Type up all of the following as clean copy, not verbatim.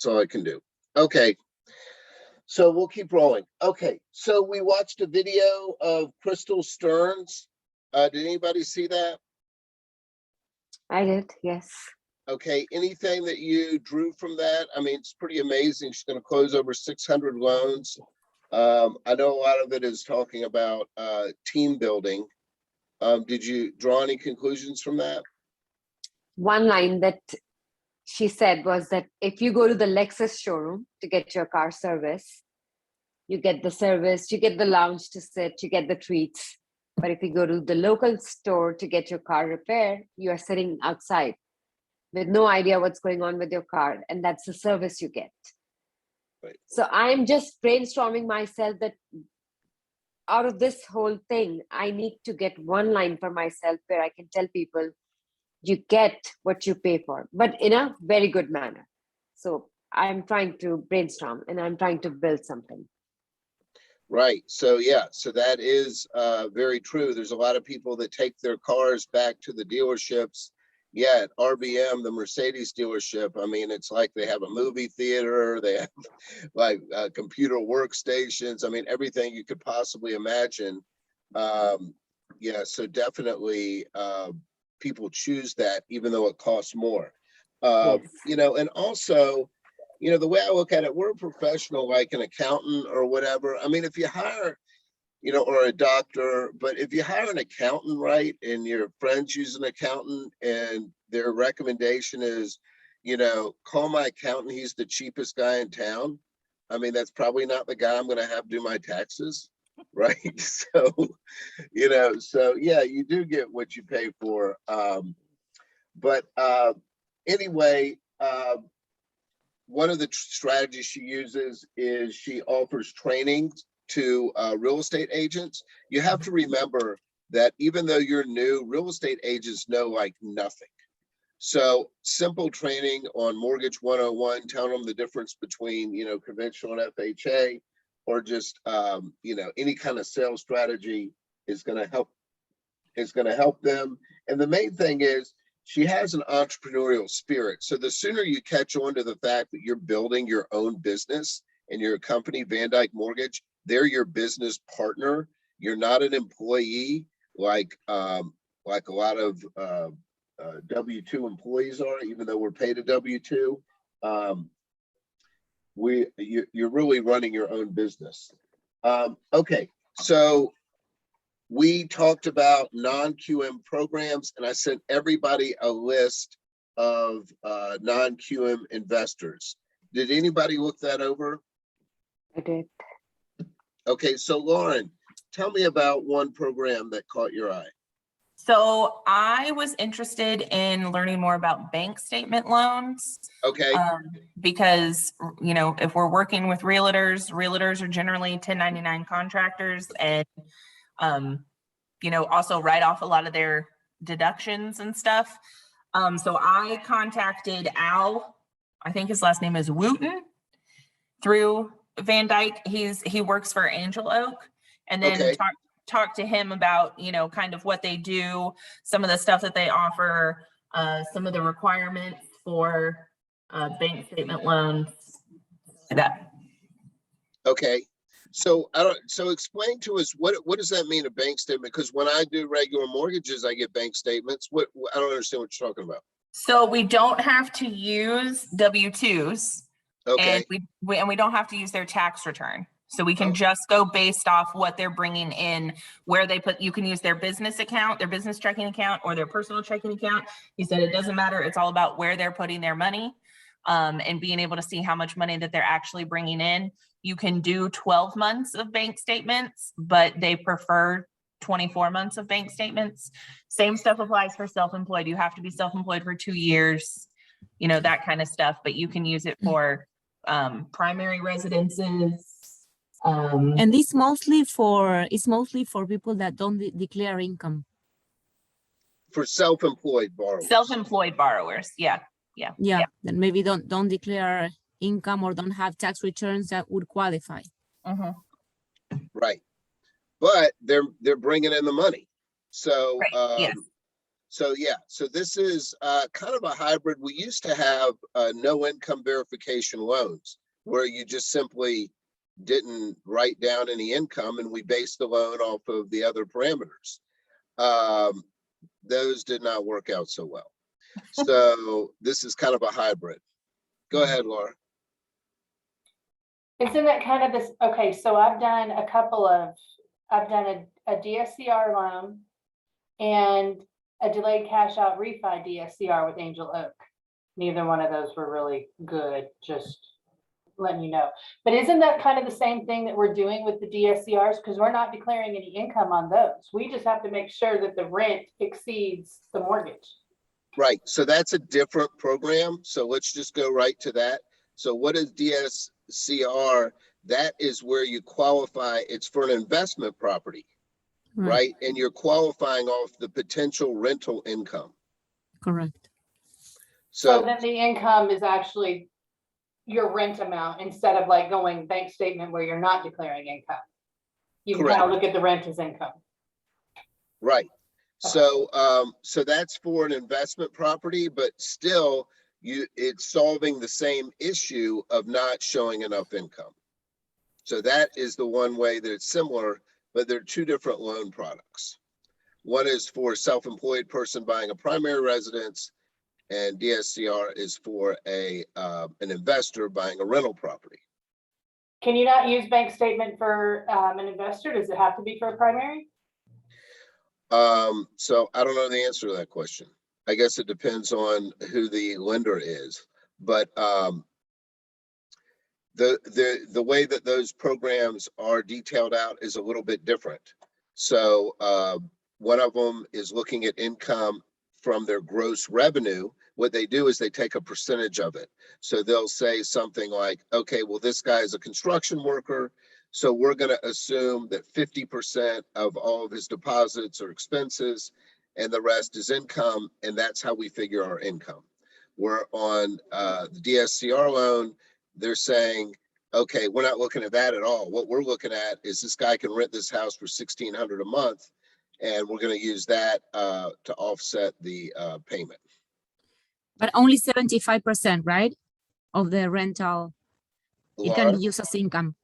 That's all I can do. Okay. So we'll keep rolling. Okay. So we watched a video of Crystal Stearns. Did anybody see that? I did, yes. Okay. Anything that you drew from that? I mean, it's pretty amazing. She's going to close over 600 loans. I know a lot of it is talking about team building. Did you draw any conclusions from that? One line that she said was that if you go to the Lexus showroom to get your car service, you get the service, you get the lounge to sit, you get the treats. But if you go to the local store to get your car repaired, you are sitting outside with no idea what's going on with your car. And that's the service you get. Right. So I'm just brainstorming myself that out of this whole thing, I need to get one line for myself where I can tell people, you get what you pay for, but in a very good manner. So I'm trying to brainstorm and I'm trying to build something. Right. So yeah, so that is very true. There's a lot of people that take their cars back to the dealerships. Yeah, at RBM, the Mercedes dealership, I mean, it's like they have a movie theater, they have like computer workstations. I mean, everything you could possibly imagine. Yeah, so definitely people choose that even though it costs more. Yes. You know, and also, you know, the way I look at it, we're a professional, like an accountant or whatever. I mean, if you hire, you know, or a doctor, but if you hire an accountant, right, and your friends use an accountant and their recommendation is, you know, call my accountant, he's the cheapest guy in town. I mean, that's probably not the guy I'm going to have do my taxes, right? So, you know, so yeah, you do get what you pay for. But anyway, one of the strategies she uses is she offers training to real estate agents. You have to remember that even though you're new, real estate agents know like nothing. So simple training on Mortgage 101, telling them the difference between, you know, conventional and FHA, or just, you know, any kind of sales strategy is going to help them. And the main thing is, she has an entrepreneurial spirit. So the sooner you catch on to the fact that you're building your own business and your company, Van Dyke Mortgage, they're your business partner. You're not an employee like a lot of W-2 employees are, even though we're paid a W-2. You're really running your own business. Okay, so we talked about non-QM programs, and I sent everybody a list of non-QM investors. Did anybody look that over? I did. Okay, so Lauren, tell me about one program that caught your eye. So I was interested in learning more about bank statement loans. Okay. Because, you know, if we're working with realtors are generally 1099 contractors, and you know, also write off a lot of their deductions and stuff. So I contacted Al, I think his last name is Wooten, through Van Dyke. He works for Angel Oak, and then Okay. talk to him about, you know, kind of what they do, some of the stuff that they offer, some of the requirements for bank statement loans, like that. Okay. So so explain to us what does that mean, a bank statement? Because when I do regular mortgages, I get bank statements. I don't understand what you're talking about. So we don't have to use W-2s, Okay. and we don't have to use their tax return. So we can just go based off what they're bringing in, where they put. You can use their business account, their business checking account, or their personal checking account. He said it doesn't matter. It's all about where they're putting their money, and being able to see how much money that they're actually bringing in. You can do 12 months of bank statements, but they prefer 24 months of bank statements. Same stuff applies for self-employed. You have to be self-employed for 2 years, you know, that kind of stuff, but you can use it for primary residences. And it's mostly for people that don't declare income. For self-employed borrowers. Self-employed borrowers, yeah. Then maybe don't declare income or don't have tax returns that would qualify. Right, but they're bringing in the money. So right. Yes. So yeah, so this is kind of a hybrid. We used to have no income verification loans where you just simply didn't write down any income and we based the loan off of the other parameters. Those did not work out so well. So this is kind of a hybrid. Go ahead, Laura. Isn't that kind of this? Okay, so I've done a DSCR loan and a delayed cash out refi DSCR with Angel Oak. Neither one of those were really good, just letting you know. But isn't that kind of the same thing that we're doing with the DSCRs? Because we're not declaring any income on those. We just have to make sure that the rent exceeds the mortgage. Right, so that's a different program. So let's just go right to that. So what is DSCR? That is where you qualify. It's for an investment property, right? And you're qualifying off the potential rental income. Correct. So then the income is actually your rent amount instead of like going bank statement where you're not declaring income. You can kind of look at the rent as income. Right. So so that's for an investment property, but still it's solving the same issue of not showing enough income. So that is the one way that it's similar, but they're two different loan products. One is for a self-employed person buying a primary residence, and DSCR is for an investor buying a rental property. Can you not use bank statement for an investor? Does it have to be for a primary? So I don't know the answer to that question. I guess it depends on who the lender is, but the way that those programs are detailed out is a little bit different. So one of them is looking at income from their gross revenue. What they do is they take a percentage of it. So they'll say something like, okay, well, this guy is a construction worker, so we're going to assume that 50% of all of his deposits are expenses and the rest is income, and that's how we figure our income. We're on the DSCR loan, they're saying, okay, we're not looking at that at all. What we're looking at is this guy can rent this house for $1,600 a month, and we're going to use that to offset the payment. But only 75%, right, of the rental, it can be used as income.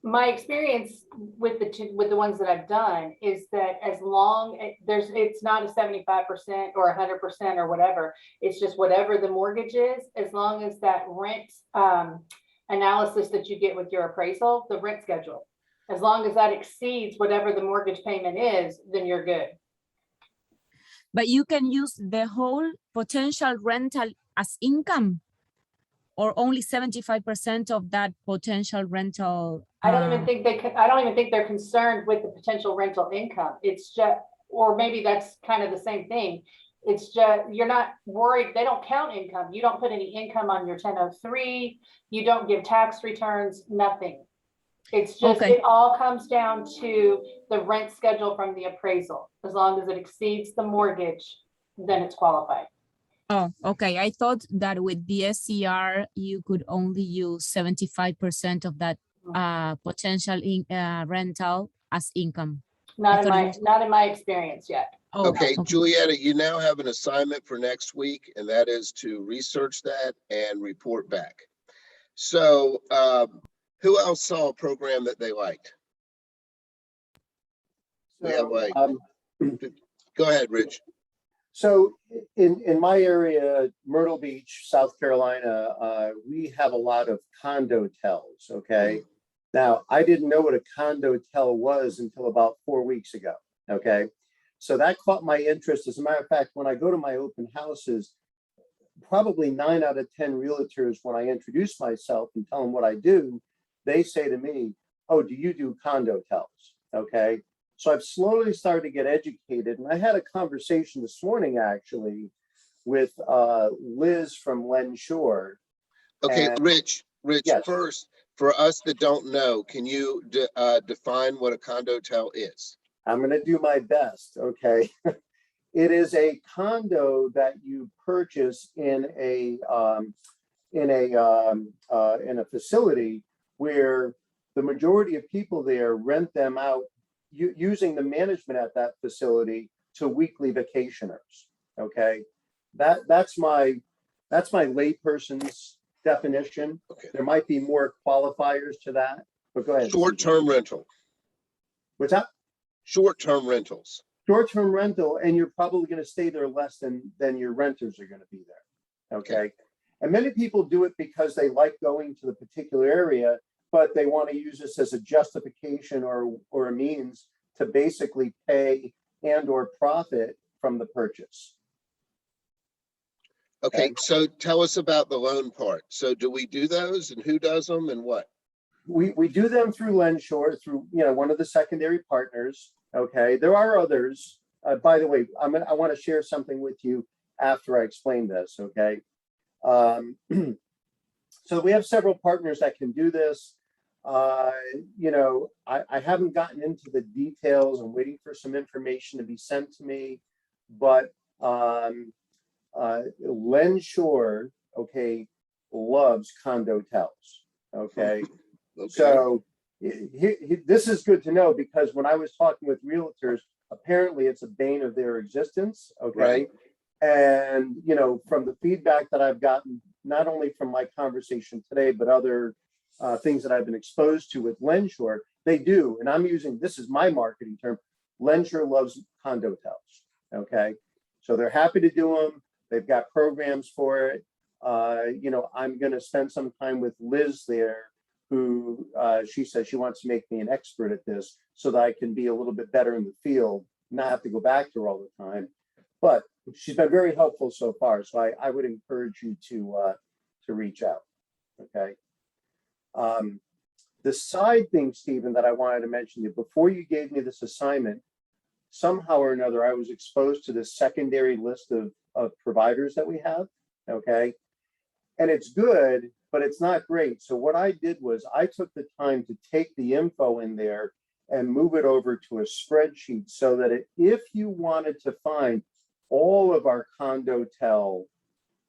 My experience with the ones that I've done is that as long it's not a 75% or 100% or whatever, it's just whatever the mortgage is, as long as that rent analysis that you get with your appraisal, the rent schedule, as long as that exceeds whatever the mortgage payment is, then you're good. But you can use the whole potential rental as income, or only 75% of that potential rental. I don't even think they're concerned with the potential rental income. It's just, or maybe that's kind of the same thing. It's just, you're not worried. They don't count income. You don't put any income on your 1003. You don't give tax returns, nothing. It's just, It all comes down to the rent schedule from the appraisal. As long as it exceeds the mortgage, then it's qualified. Oh, okay. I thought that with DSCR, you could only use 75% of that potential rental as income. Not in my experience yet. Oh, okay, Julietta, you now have an assignment for next week, and that is to research that and report back. So who else saw a program that they liked? We have like, go ahead, Rich. So in my area, Myrtle Beach, South Carolina, we have a lot of Condotels, okay? Now, I didn't know what a Condotel was until about 4 weeks ago, okay? So that caught my interest. As a matter of fact, when I go to my open houses, probably 9 out of 10 realtors, when I introduce myself and tell them what I do, they say to me, oh, do you do Condotels, okay? So I've slowly started to get educated. And I had a conversation this morning, actually, with Liz from Lendsure. Okay, and, Rich, yes. First, for us that don't know, can you define what a condotel is? I'm going to do my best, okay? It is a condo that you purchase in a facility where the majority of people there rent them out using the management at that facility to weekly vacationers. Okay, that's my layperson's definition. Okay. There might be more qualifiers to that, but go ahead. Short-term rental, What's that? short-term rentals. Short-term rental, and you're probably going to stay there less than your renters are going to be there. Okay. And many people do it because they like going to the particular area, but they want to use this as a justification or a means to basically pay and or profit from the purchase. Okay, so tell us about the loan part. So do we do those, and who does them, and what? We do them through Lendsure, through one of the secondary partners. Okay, there are others. By the way, I want to share something with you after I explain this. Okay, so we have several partners that can do this. I haven't gotten into the details. I'm waiting for some information to be sent to me, but Lendsure, okay, loves Condotels. Okay. Okay. So this is good to know, because when I was talking with realtors, apparently it's a bane of their existence. Okay. Right. And, from the feedback that I've gotten, not only from my conversation today, but other things that I've been exposed to with Lendsure, they do. And I'm using, this is my marketing term, Lendsure loves Condotels. Okay. So they're happy to do them. They've got programs for it. I'm going to spend some time with Liz there, who she says she wants to make me an expert at this so that I can be a little bit better in the field, not have to go back to her all the time. But she's been very helpful so far. So I would encourage you to reach out. Okay. The side thing, Stephen, that I wanted to mention to you, before you gave me this assignment, somehow or another, I was exposed to this secondary list of providers that we have. Okay. And it's good, but it's not great. So what I did was I took the time to take the info in there and move it over to a spreadsheet so that if you wanted to find all of our Condotel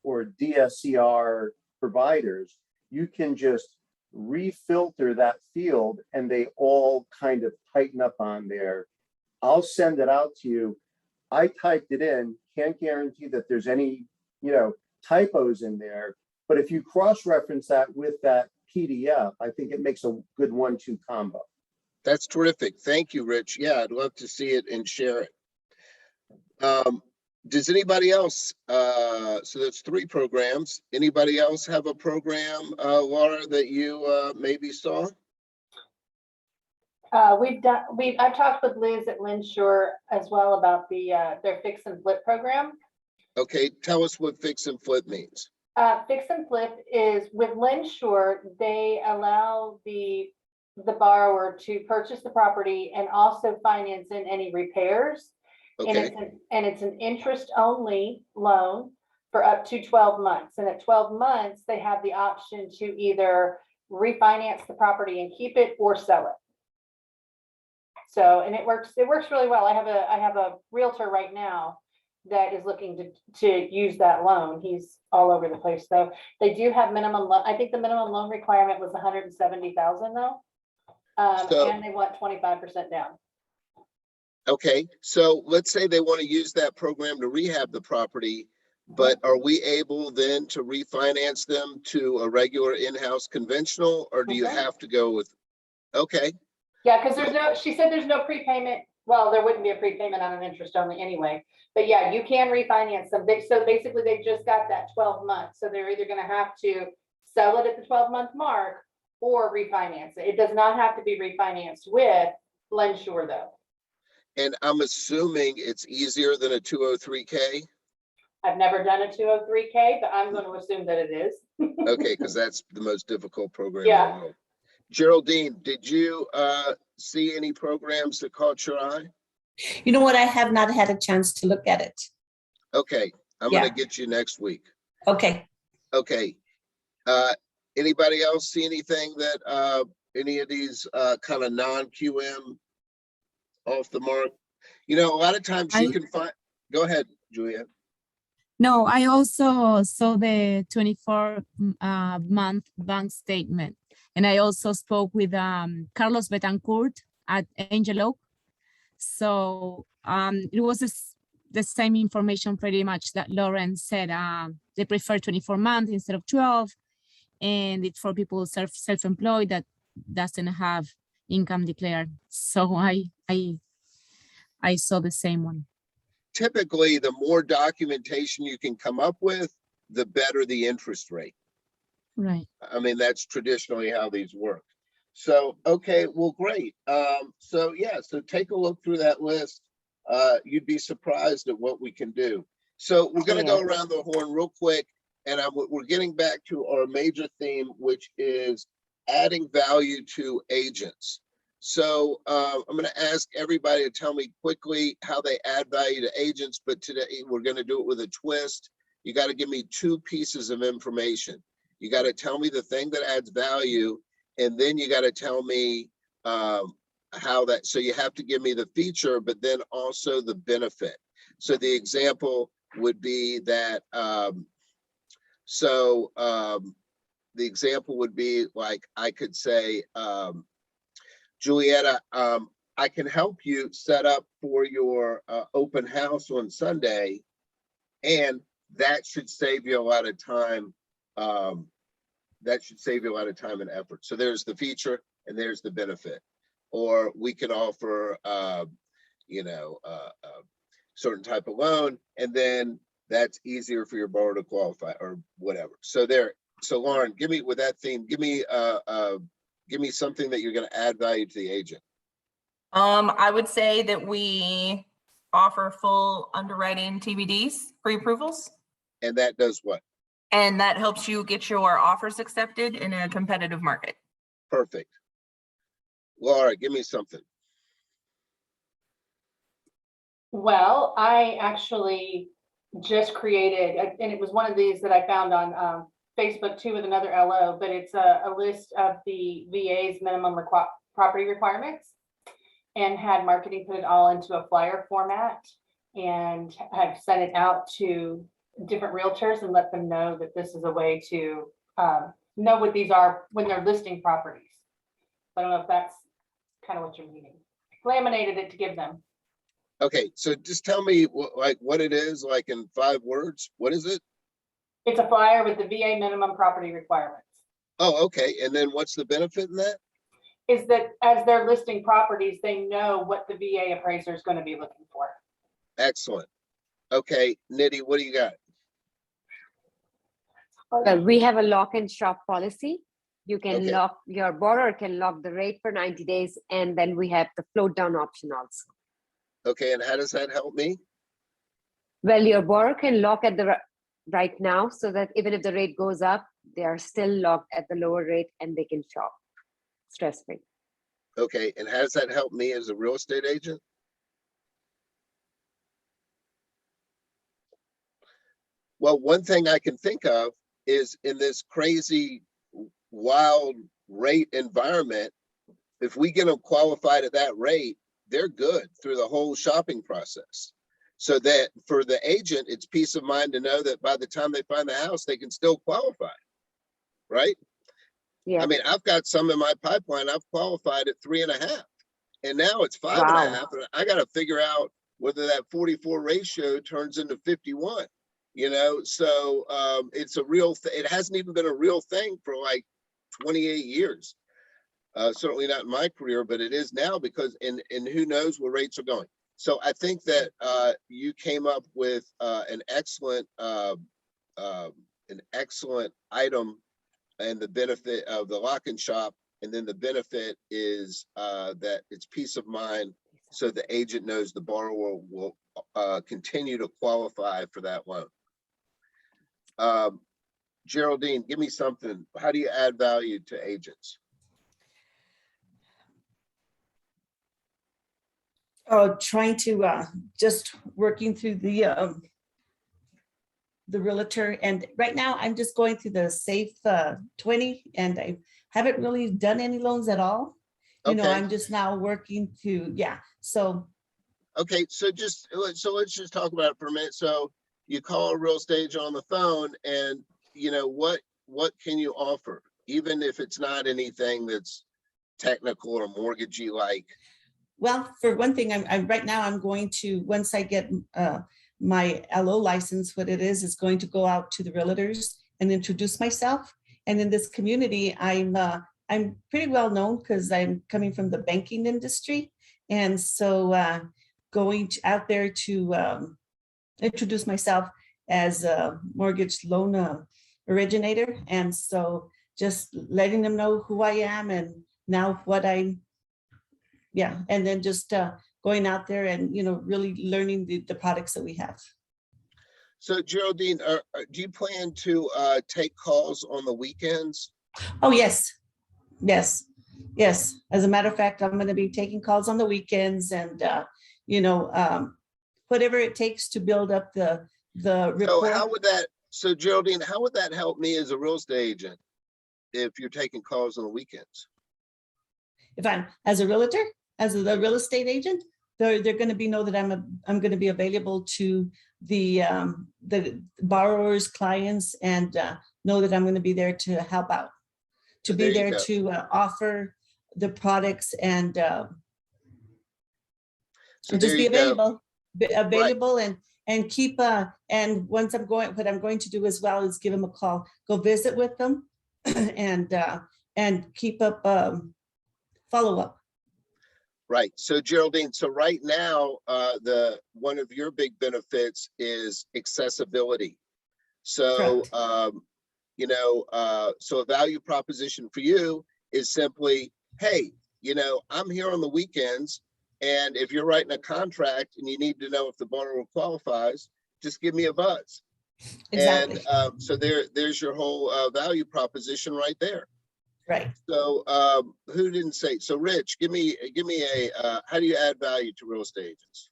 or DSCR providers, you can just refilter that field and they all kind of tighten up on there. I'll send it out to you. I typed it in, can't guarantee that there's any, typos in there. But if you cross-reference that with that PDF, I think it makes a good 1-2 combo. That's terrific. Thank you, Rich. Yeah, I'd love to see it and share it. Does anybody else, so that's 3 programs. Anybody else have a program, Laura, that you maybe saw? I've talked with Liz at Lendsure as well about their fix and flip program. Okay, tell us what fix and flip means. Fix and flip is with Lendsure, they allow the borrower to purchase the property and also finance in any repairs. Okay. And it's an interest-only loan for up to 12 months. And at 12 months, they have the option to either refinance the property and keep it or sell it. So, and it works really well. I have a realtor right now that is looking to use that loan. He's all over the place. So they do have minimum loan. I think the minimum loan requirement was 170,000 though. And they want 25% down. Okay, so let's say they want to use that program to rehab the property, but are we able then to refinance them to a regular in-house conventional, or do you have to go with, okay. Yeah, because she said there's no prepayment. Well, there wouldn't be a prepayment on an interest only anyway, but yeah, you can refinance them. So basically they just got that 12 months. So they're either going to have to sell it at the 12-month mark or refinance it. It does not have to be refinanced with Lendsure though. And I'm assuming it's easier than a 203K? I've never done a 203K, but I'm going to assume that it is. Okay, because that's the most difficult program Yeah. in the world. Geraldine, did you see any programs that caught your eye? You know what? I have not had a chance to look at it. Okay, I'm going to get you next week. Okay. Okay. Anybody else see anything that any of these kind of non-QM off the mark? A lot of times you can find, go ahead, Juliet. No, I also saw the 24-month bank statement. And I also spoke with Carlos Betancourt at Angel Oak. So it was the same information pretty much that Lauren said. They prefer 24 months instead of 12. And it's for people self-employed that doesn't have income declared. So I saw the same one. Typically, the more documentation you can come up with, the better the interest rate. Right. I mean, that's traditionally how these work. So, okay, well, great. So yeah, so take a look through that list. You'd be surprised at what we can do. So we're going to go around the horn real quick, and we're getting back to our major theme, which is adding value to agents. So I'm going to ask everybody to tell me quickly how they add value to agents, but today we're going to do it with a twist. You got to give me 2 pieces of information. You got to tell me the thing that adds value, and then you got to tell me how that, so you have to give me the feature, but then also the benefit. So the example would be that, the example would be like, I could say, Julietta, I can help you set up for your open house on Sunday, and that should save you a lot of time. That should save you a lot of time and effort. So there's the feature and there's the benefit. Or we can offer, certain type of loan, and then that's easier for your borrower to qualify or whatever. So there. So Lauren, give me with that theme. Give me something that you're going to add value to the agent. I would say that we offer full underwriting TBDs, pre-approvals. And that does what? And that helps you get your offers accepted in a competitive market. Perfect. Laura, give me something. Well, I actually just created, and it was one of these that I found on Facebook too with another LO, but it's a list of the VA's minimum property requirements, and had marketing put it all into a flyer format and have sent it out to different realtors and let them know that this is a way to know what these are when they're listing properties. I don't know if that's kind of what you're meaning. Laminated it to give them. Okay, so just tell me what it is, like in 5 words. What is it? It's a flyer with the VA minimum property requirements. Oh, okay. And then what's the benefit in that? Is that as they're listing properties, they know what the VA appraiser is going to be looking for. Excellent. Okay, Nitty, what do you got? Well, we have a lock and shop policy. You can Okay. lock, your borrower can lock the rate for 90 days, and then we have the float down option also. Okay, and how does that help me? Well, your borrower can lock at the right now, so that even if the rate goes up, they are still locked at the lower rate and they can shop stress-free. Okay, and how does that help me as a real estate agent? Well, one thing I can think of is in this crazy, wild rate environment, if we get them qualified at that rate, they're good through the whole shopping process. So that for the agent, it's peace of mind to know that by the time they find the house, they can still qualify, right? Yeah. I mean, I've got some in my pipeline. I've qualified at 3.5, and now it's 5.5. Wow. And I got to figure out whether that 44 ratio turns into 51. So it's a real it hasn't even been a real thing for like 28 years. Certainly not in my career, but it is now because and who knows where rates are going. So I think that you came up with an excellent item, and the benefit of the lock and shop, and then the benefit is that it's peace of mind, so the agent knows the borrower will continue to qualify for that loan. Geraldine, give me something. How do you add value to agents? Trying to just working through the realtor, and right now I'm just going through the safe 20, and I haven't really done any loans at all. Okay. I'm just now working to, so. Okay, so let's just talk about it for a minute. So you call a real estate agent on the phone, and what can you offer, even if it's not anything that's technical or mortgagey like? Well, for one thing, I'm right now I'm going to, once I get my LO license, what it is going to go out to the realtors and introduce myself. And in this community, I'm pretty well known because I'm coming from the banking industry. And so going out there to introduce myself as a mortgage loan originator. And so just letting them know who I am and now what and then just going out there and, really learning the products that we have. So Geraldine, do you plan to take calls on the weekends? Oh, yes. As a matter of fact, I'm going to be taking calls on the weekends and, whatever it takes to build up the rapport. So Geraldine, how would that help me as a real estate agent if you're taking calls on the weekends? If I'm as a realtor, as a real estate agent, they're going to know that I'm going to be available to the borrowers, clients, and know that I'm going to be there to help out, to be there to offer the products and just be available, right. and keep and once what I'm going to do as well is give them a call, go visit with them, and keep up follow up. Right. So Geraldine, so right now, one of your big benefits is accessibility. So, so a value proposition for you is simply, hey, I'm here on the weekends, and if you're writing a contract and you need to know if the borrower qualifies, just give me a buzz. Exactly. And so there's your whole value proposition right there. Right. So who didn't say? So Rich, give me a how do you add value to real estate agents?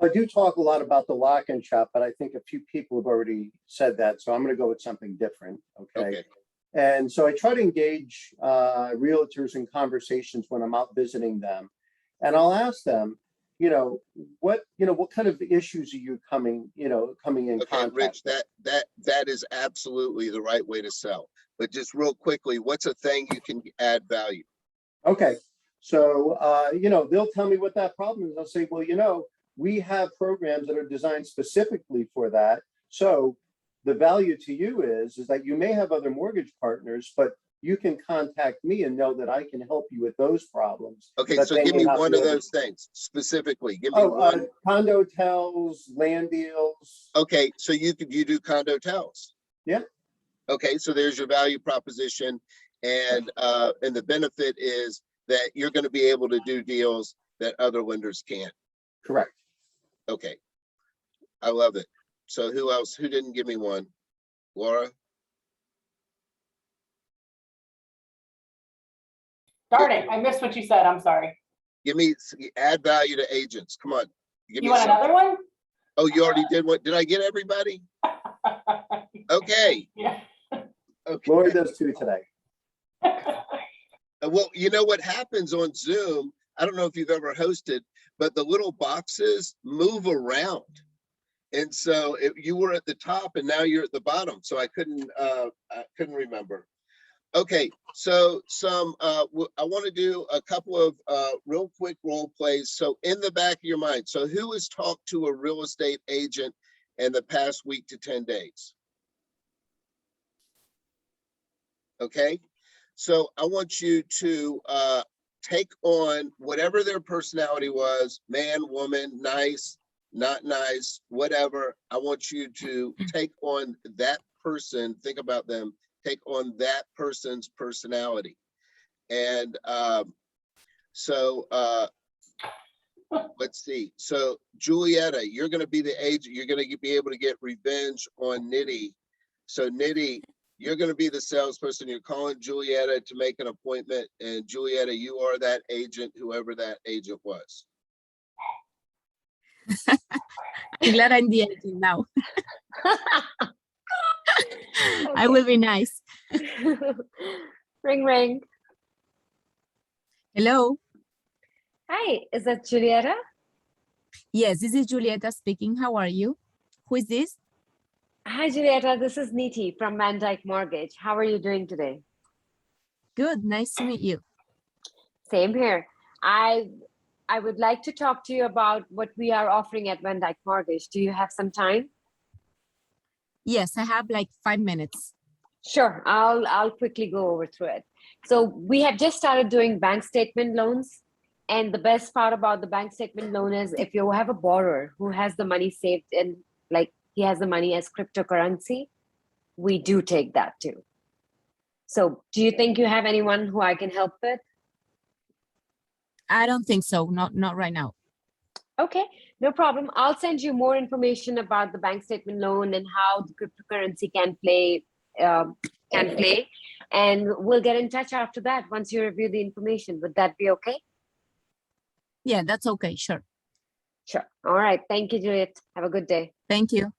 I do talk a lot about the lock and shop, but I think a few people have already said that. So I'm going to go with something different. Okay. And so I try to engage realtors in conversations when I'm out visiting them. And I'll ask them, what kind of issues are you coming in contact? Rich, that is absolutely the right way to sell. But just real quickly, what's a thing you can add value? Okay. So, they'll tell me what that problem is. I'll say, well, we have programs that are designed specifically for that. So the value to you is that you may have other mortgage partners, but you can contact me and know that I can help you with those problems. Okay, so give me one of those things specifically. Give me one. Condotels, land deals. Okay, so you do Condotels. Yeah. Okay, so there's your value proposition, and the benefit is that you're going to be able to do deals that other lenders can't. Correct. Okay, I love it. So who else? Who didn't give me one? Laura? Darn it, I missed what you said. I'm sorry. Add value to agents. Come on. You want another one? Oh, you already did one. Did I get everybody? Okay. Yeah. Okay. Laura does two today. Well, you know what happens on Zoom? I don't know if you've ever hosted, but the little boxes move around. And so you were at the top and now you're at the bottom. So I couldn't remember. Okay, so I want to do a couple of real quick role plays. So in the back of your mind, so who has talked to a real estate agent in the past week to 10 days? Okay, so I want you to take on whatever their personality was, man, woman, nice, not nice, whatever. I want you to take on that person, think about them, take on that person's personality. And let's see. So Julietta, you're going to be the agent. You're going to be able to get revenge on Nitty. So Nitty, you're going to be the salesperson. You're calling Julietta to make an appointment. And Julietta, you are that agent, whoever that agent was. I'm glad I'm the agent now. Okay. I will be nice. Ring, ring. Hello. Hi, is that Julietta? Yes, this is Julieta speaking. How are you? Who is this? Hi, Julietta. This is Niti from Van Dyke Mortgage. How are you doing today? Good. Nice to meet you. Same here. I I would like to talk to you about what we are offering at Van Dyke Mortgage. Do you have some time? Yes, I have like 5 minutes. Sure, I'll quickly go over through it. So we have just started doing bank statement loans. And the best part about the bank statement loan is if you have a borrower who has the money saved in, like he has the money as cryptocurrency, we do take that too. So do you think you have anyone who I can help with? I don't think so. Not right now. Okay, no problem. I'll send you more information about the bank statement loan and how the cryptocurrency can play, and we'll get in touch after that once you review the information. Would that be okay? Yeah, that's okay. Sure. Sure. All right. Thank you, Juliet. Have a good day. Thank you.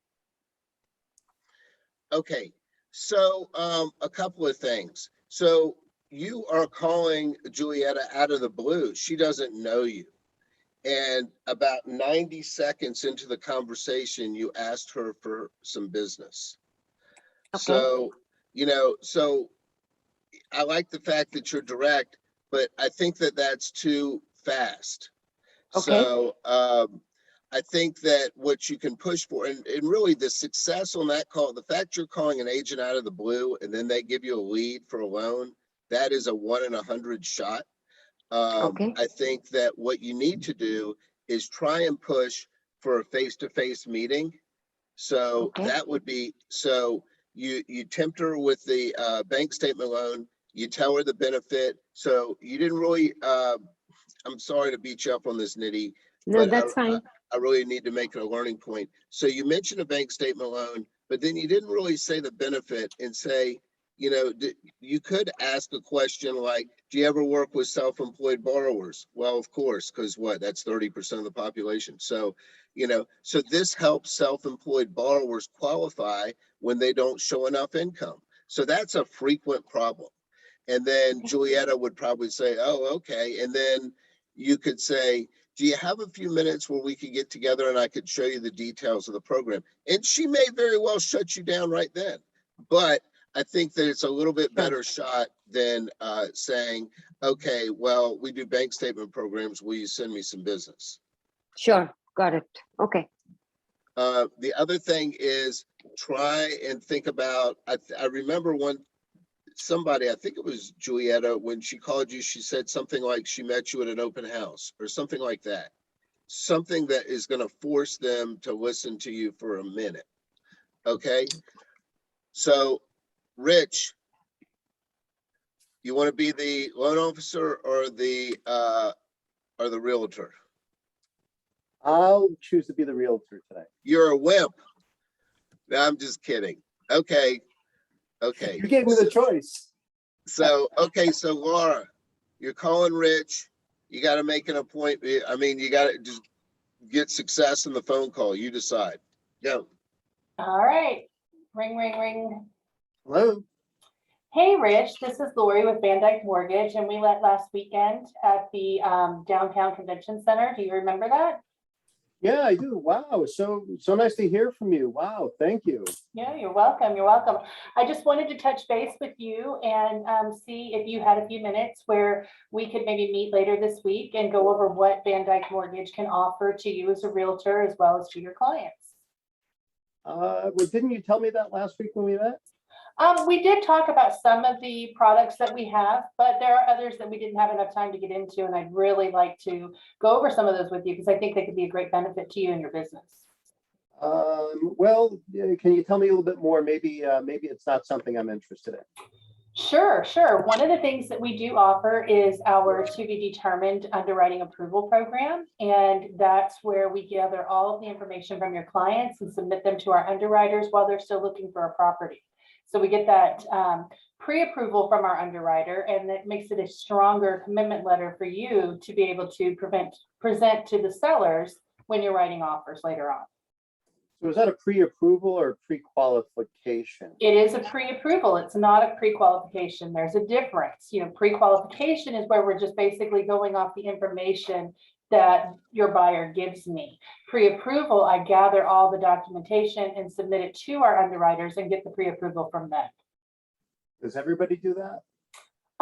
Okay, so a couple of things. So you are calling Julietta out of the blue. She doesn't know you. And about 90 seconds into the conversation, you asked her for some business. Okay. So, so I like the fact that you're direct, but I think that that's too fast. Okay. So I think that what you can push for, and really the success on that call, the fact you're calling an agent out of the blue and then they give you a lead for a loan, that is a 1 in 100 shot. Okay. I think that what you need to do is try and push for a face-to-face meeting. So Okay. that would be, so you tempt her with the bank statement loan, you tell her the benefit. So you didn't really, I'm sorry to beat you up on this, Nidhi, No, but that's fine. I really need to make it a learning point. So you mentioned a bank statement loan, but then you didn't really say the benefit and say, you could ask a question like, do you ever work with self-employed borrowers? Well, of course, because that's 30% of the population. So, so this helps self-employed borrowers qualify when they don't show enough income. So that's a frequent problem. And then Julietta would probably say, oh, okay. And then you could say, do you have a few minutes where we could get together and I could show you the details of the program? And she may very well shut you down right then. But I think that it's a little bit better shot than saying, okay, well, we do bank statement programs. Will you send me some business? Sure. Got it. Okay. The other thing is try and think about, I remember somebody, I think it was Julietta, when she called you, she said something like she met you at an open house or something like that. Something that is going to force them to listen to you for a minute. Okay. So, Rich, you want to be the loan officer or the realtor? I'll choose to be the realtor today. You're a wimp. No, I'm just kidding. Okay. Okay. You gave me the choice. So, okay. So Laura, you're calling Rich. You got to make an appointment. I mean, you got to just get success in the phone call. You decide. Go. All right. Ring, ring, ring. Hello. Hey, Rich, this is Lori with Van Dyke Mortgage, and we met last weekend at the downtown convention center. Do you remember that? Yeah, I do. Wow. So nice to hear from you. Wow. Thank you. Yeah, you're welcome. You're welcome. I just wanted to touch base with you and see if you had a few minutes where we could maybe meet later this week and go over what Van Dyke Mortgage can offer to you as a realtor as well as to your clients. Well, didn't you tell me that last week when we met? We did talk about some of the products that we have, but there are others that we didn't have enough time to get into, and I'd really like to go over some of those with you because I think they could be a great benefit to you and your business. Well, can you tell me a little bit more? Maybe it's not something I'm interested in. Sure. One of the things that we do offer is our to be determined underwriting approval program. And that's where we gather all of the information from your clients and submit them to our underwriters while they're still looking for a property. So we get that pre-approval from our underwriter, and that makes it a stronger commitment letter for you to be able to present to the sellers when you're writing offers later on. So is that a pre-approval or a pre-qualification? It is a pre-approval. It's not a pre-qualification. There's a difference. Pre-qualification is where we're just basically going off the information that your buyer gives me. Pre-approval, I gather all the documentation and submit it to our underwriters and get the pre-approval from them. Does everybody do that?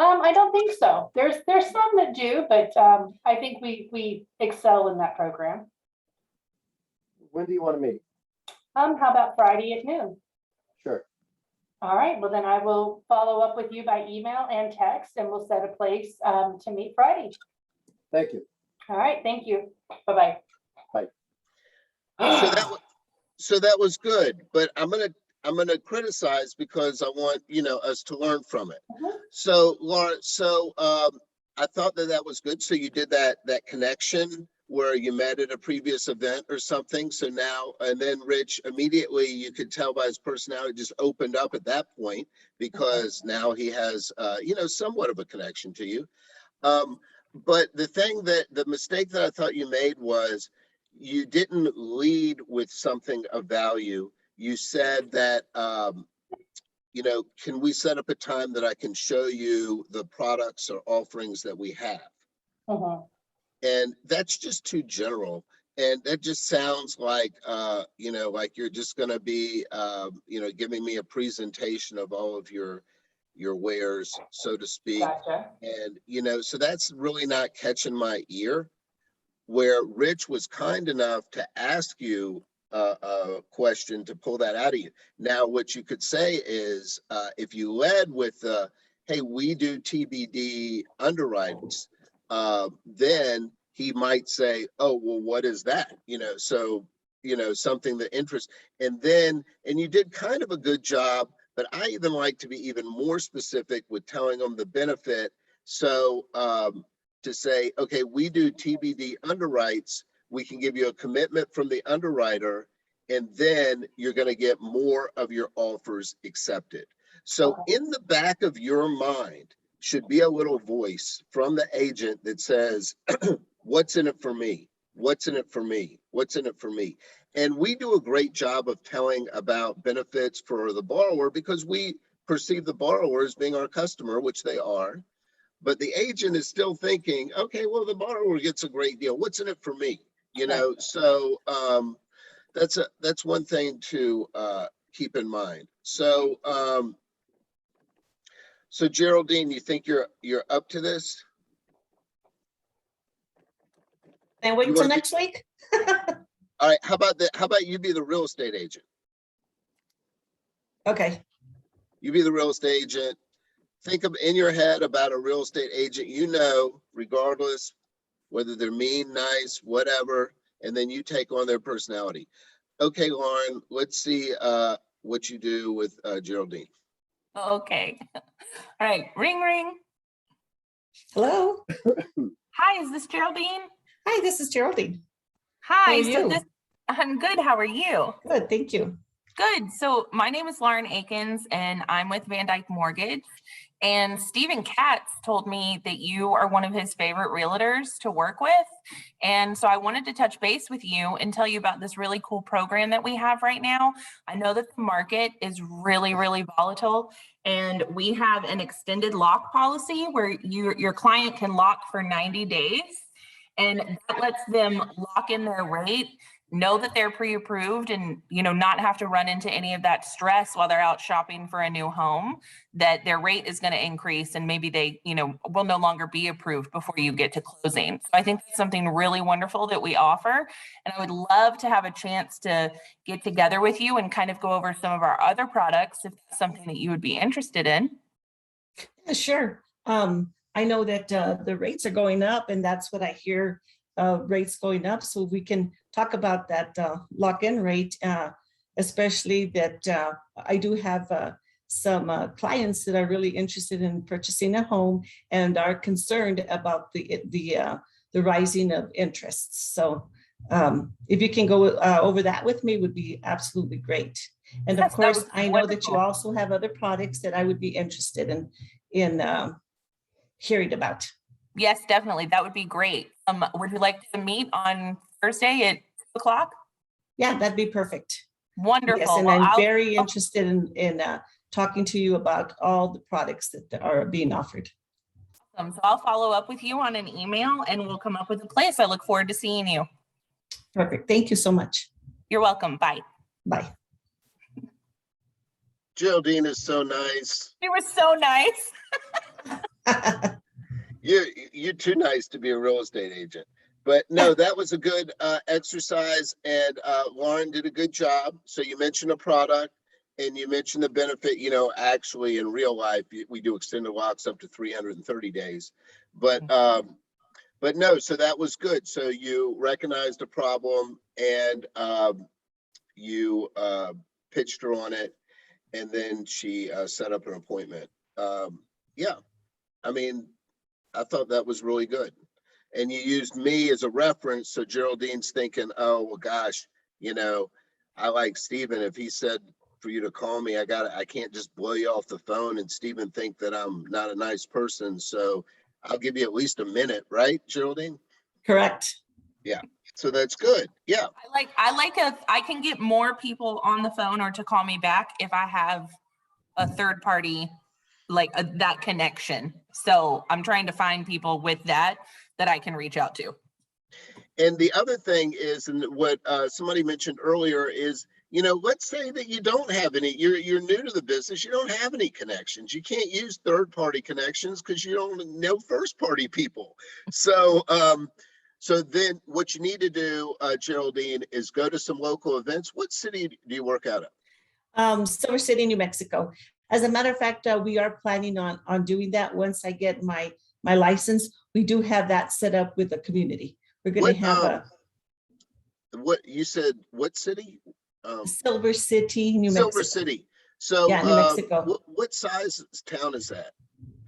I don't think so. There's some that do, but I think we excel in that program. When do you want to meet? How about Friday at noon? Sure. All right, well then I will follow up with you by email and text, and we'll set a place to meet Friday. Thank you. All right, thank you. Bye-bye. So that was good, but I'm gonna criticize because I want, us to learn from it. Mhm. So Laura, I thought that was good. So you did that connection where you met at a previous event or something. So now, and then Rich, immediately you could tell by his personality just opened up at that point because now he has, somewhat of a connection to you. But the mistake that I thought you made was you didn't lead with something of value. You said that, can we set up a time that I can show you the products or offerings that we have? Mhm. And that's just too general. And that just sounds like, like you're just going to be, giving me a presentation of all of your wares, so to speak. Gotcha. And, so that's really not catching my ear. Where Rich was kind enough to ask you a question to pull that out of you. Now, what you could say is, if you led with, hey, we do TBD underwritings, then he might say, oh, well, what is that? So, something that interests. And you did kind of a good job, but I even like to be even more specific with telling them the benefit. So, to say, okay, we do TBD underwrites, we can give you a commitment from the underwriter, and then you're going to get more of your offers accepted. So in the back of your mind should be a little voice from the agent that says, what's in it for me? What's in it for me? What's in it for me? And we do a great job of telling about benefits for the borrower because we perceive the borrower as being our customer, which they are. But the agent is still thinking, okay, well, the borrower gets a great deal. What's in it for me? So that's one thing to keep in mind. So so Geraldine, you think you're up to this? And wait until next week? All right. How about you be the real estate agent? Okay. You be the real estate agent. Think of in your head about a real estate agent, regardless whether they're mean, nice, whatever, and then you take on their personality. Okay, Lauren, let's see what you do with Geraldine. Okay. All right. Ring, ring. Hello. Hi, is this Geraldine? Hi, this is Geraldine. Hi. How are you? I'm good. How are you? Good, thank you. Good. So my name is Lauren Akins and I'm with Van Dyke Mortgage. And Stephen Katz told me that you are one of his favorite realtors to work with. And so I wanted to touch base with you and tell you about this really cool program that we have right now. I know that the market is really, really volatile. And we have an extended lock policy where your client can lock for 90 days. And that lets them lock in their rate, know that they're pre-approved and, not have to run into any of that stress while they're out shopping for a new home, that their rate is going to increase and maybe they, will no longer be approved before you get to closing. So I think that's something really wonderful that we offer. And I would love to have a chance to get together with you and kind of go over some of our other products if that's something that you would be interested in. Yeah, sure. I know that the rates are going up and that's what I hear, rates going up. So we can talk about that lock-in rate, especially that I do have some clients that are really interested in purchasing a home and are concerned about the rising of interests. So if you can go over that with me would be absolutely great. And of course, I know that you also have other products that I would be interested in hearing about. Yes, definitely. That would be great. Would you like to meet on Thursday at 2:00? Yeah, that'd be perfect. Wonderful. Yes, and I'm very interested in talking to you about all the products that are being offered. Awesome. So I'll follow up with you on an email and we'll come up with a place. I look forward to seeing you. Perfect. Thank you so much. You're welcome. Bye. Bye. Geraldine is so nice. She was so nice. You're too nice to be a real estate agent. But no, that was a good exercise, and Lauren did a good job. So you mentioned a product, and you mentioned the benefit. You know, actually in real life, we do extended locks up to 330 days. But no, so that was good. So you recognized a problem, and you pitched her on it, and then she set up an appointment. Yeah, I mean, I thought that was really good. And you used me as a reference. So Geraldine's thinking, oh, well, gosh, you know, I like Stephen. If he said for you to call me, I can't just blow you off the phone and Stephen think that I'm not a nice person. So I'll give you at least a minute, right, Geraldine? Correct. Yeah. So that's good. Yeah. I can get more people on the phone or to call me back if I have a third party, that connection. So I'm trying to find people with that I can reach out to. And the other thing is, and what somebody mentioned earlier is, you know, let's say that you don't have any, you're new to the business, you don't have any connections. You can't use third-party connections because you don't know first-party people. So, so then what you need to do, Geraldine, is go to some local events. What city do you work out of? Silver City, New Mexico. As a matter of fact, we are planning on doing that once I get my license. We do have that set up with the community. We're going to have what you said, what city? Silver City, New Mexico. Silver City. So yeah, New Mexico. What size town is that?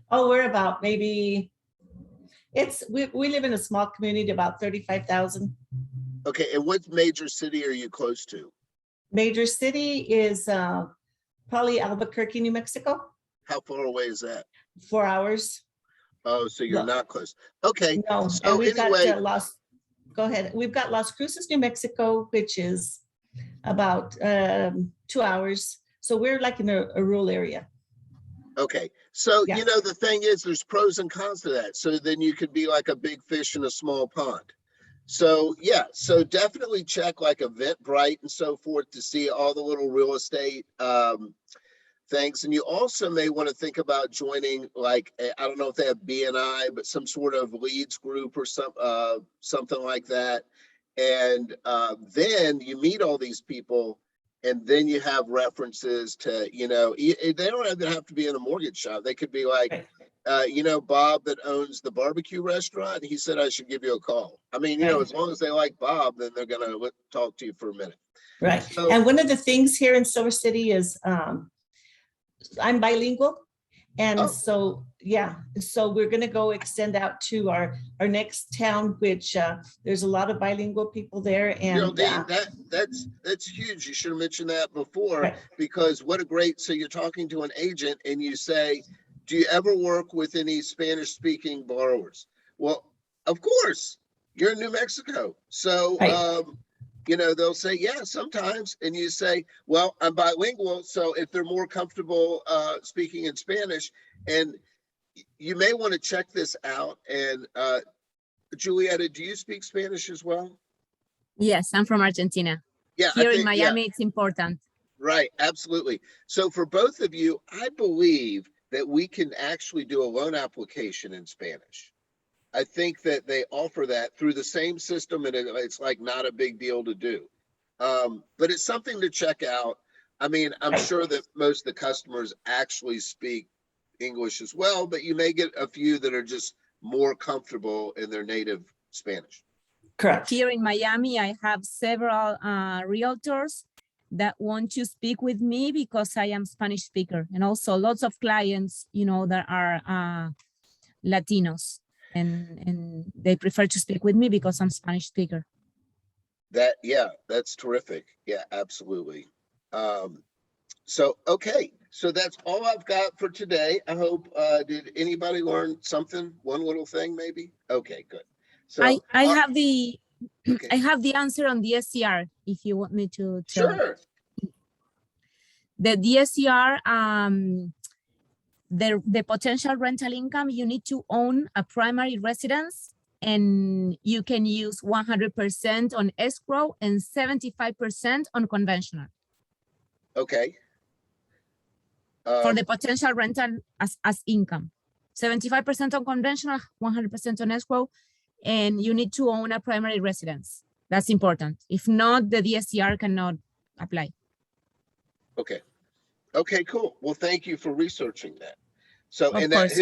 Oh, we're about maybe, we live in a small community, about 35,000. Okay, and what major city are you close to? Major city is probably Albuquerque, New Mexico. How far away is that? 4 hours. Oh, so you're not close. Okay. No, so and we've anyway, got go ahead. We've got Las Cruces, New Mexico, which is about 2 hours. So we're like in a rural area. okay. So, Yeah. you know, the thing is, there's pros and cons to that. So then you could be like a big fish in a small pond. So, yeah, so definitely check like Eventbrite and so forth to see all the little real estate things. And you also may want to think about joining, like, I don't know if they have BNI, but some sort of leads group or something like that. And then you meet all these people, and then you have references to, you know, they don't even have to be in a mortgage shop. They could be like, you know, Bob that owns the barbecue restaurant, he said I should give you a call. I mean, you know, as long as they like Bob, then they're going to talk to you for a minute. Right. So, and one of the things here in Silver City is I'm bilingual. And so, yeah, so we're going to go extend out to our next town, which there's a lot of bilingual people there. And that's huge. You should have mentioned that before, because what a great, so you're talking to an agent and you say, do you ever work with any Spanish speaking borrowers? Well, of course, you're in New Mexico. So, you know, they'll say, yeah, sometimes. And you say, well, I'm bilingual. So if they're more comfortable speaking in Spanish, and you may want to check this out. And Julieta, do you speak Spanish as well? Yes, I'm from Argentina. Yeah. Here in Miami, it's important. Right. Absolutely. So for both of you, I believe that we can actually do a loan application in Spanish. I think that they offer that through the same system, and it's like not a big deal to do. But it's something to check out. I mean, I'm sure that most of the customers actually speak English as well, but you may get a few that are just more comfortable in their native Spanish. correct. Here in Miami, I have several realtors that want to speak with me because I am Spanish speaker, and also lots of clients, you know, that are Latinos. And they prefer to speak with me because I'm Spanish speaker. That's terrific. Yeah, absolutely. So, okay. So that's all I've got for today. I hope, did anybody learn something? One little thing, maybe? Okay, good. So I have the, I have the answer on DSCR if you want me to tell. Sure. The DSCR, the potential rental income, you need to own a primary residence, and you can use 100% on escrow and 75% on conventional. Okay. For the potential rental as income. 75% on conventional, 100% on escrow, and you need to own a primary residence. That's important. If not, the DSCR cannot apply. Okay. Okay, cool. Well, thank you for researching that. So, Of and course.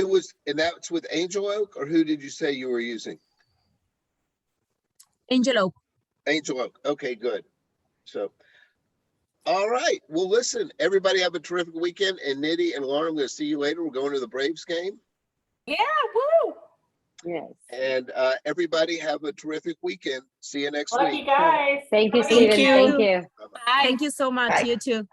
that's with Angel Oak, or who did you say you were using? Angel Oak. Angel Oak. Okay, good. So, all right. Well, listen, everybody have a terrific weekend. And Nitty and Lauren, I'm going to see you later. We're going to the Braves game. Yeah, woo! Yes. And everybody have a terrific weekend. See you next Lucky week. guys. Thank you, Lucky Stephen. you. Thank you. Bye-bye. Bye. Thank you so much. Bye. You too.